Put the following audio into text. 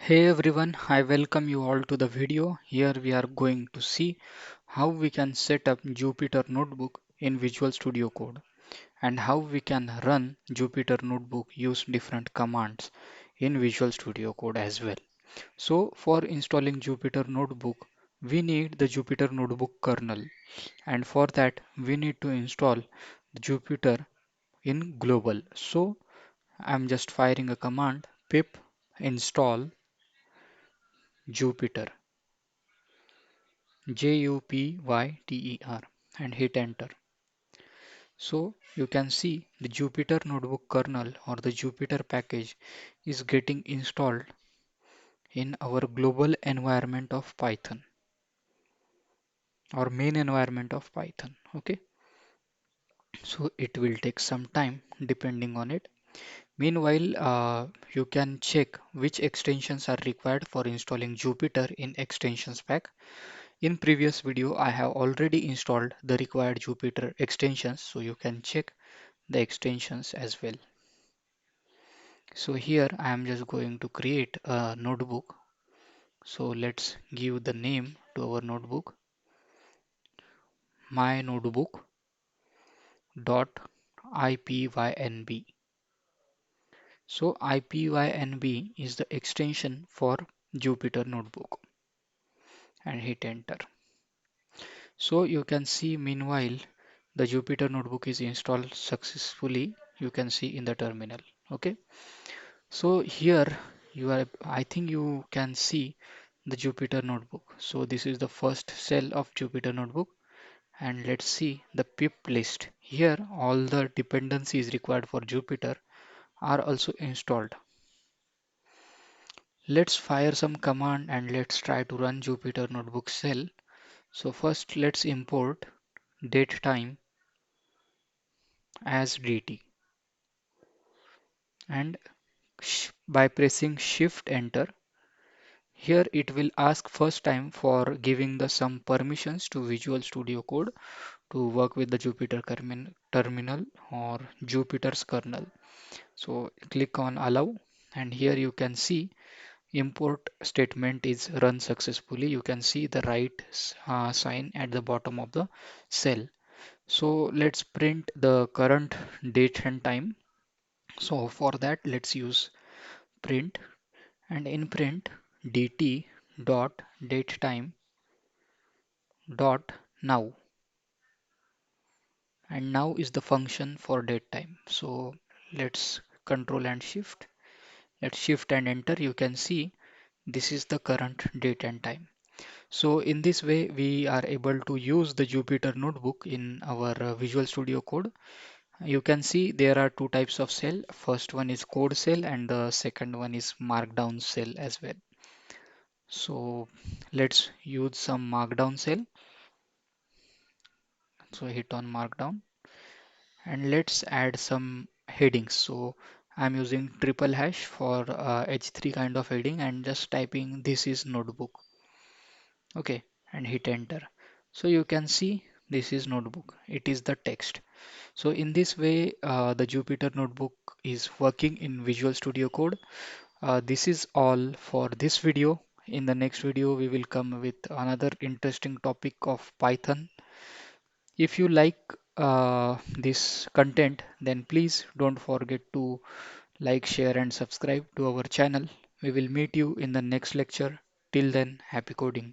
Hey everyone, I welcome you all to the video. Here we are going to see how we can set up Jupyter Notebook in Visual Studio Code and how we can run Jupyter Notebook use different commands in Visual Studio Code as well. So for installing Jupyter Notebook, we need the Jupyter Notebook kernel, and for that we need to install the Jupyter in global. So I'm just firing a command pip install Jupyter Jupyter and hit enter. So you can see the Jupyter Notebook kernel or the Jupyter package is getting installed in our global environment of Python or main environment of Python. Okay, so it will take some time depending on it. Meanwhile, you can check which extensions are required for installing Jupyter in extensions pack. In previous video, I have already installed the required Jupyter extensions, so you can check the extensions as well. So here I am just going to create a notebook. So let's give the name to our notebook, my notebook dot ipynb. So ipynb is the extension for Jupyter Notebook and hit enter. So you can see meanwhile the Jupyter Notebook is installed successfully. You can see in the terminal. Okay. So here I think you can see the Jupyter Notebook. So this is the first cell of Jupyter Notebook, and let's see the pip list. Here all the dependencies required for Jupyter are also installed. Let's fire some command and let's try to run Jupyter Notebook cell. So first let's import date time as dt, and by pressing shift enter, here it will ask first time for giving the some permissions to Visual Studio Code to work with the Jupyter terminal or Jupyter's kernel. So click on allow, and here you can see import statement is run successfully. You can see the right sign at the bottom of the cell. So let's print the current date and time. So for that let's use print, and in print dt dot date time dot now, and now is the function for date time. So let's control and shift. Let's shift and enter. You can see this is the current date and time. So in this way we are able to use the Jupyter Notebook in our Visual Studio Code. You can see there are two types of cell. First one is code cell and the second one is markdown cell as well. So let's use some markdown cell. So hit on markdown, and let's add some headings. So I'm using triple hash for h3 kind of heading and just typing this is notebook. Okay, and hit enter. So you can see this is notebook. It is the text. So in this way, the Jupyter Notebook is working in Visual Studio Code. This is all for this video. In the next video, we will come with another interesting topic of Python. If you like this content, then please don't forget to like, share, and subscribe to our channel. We will meet you in the next lecture. Till then, happy coding.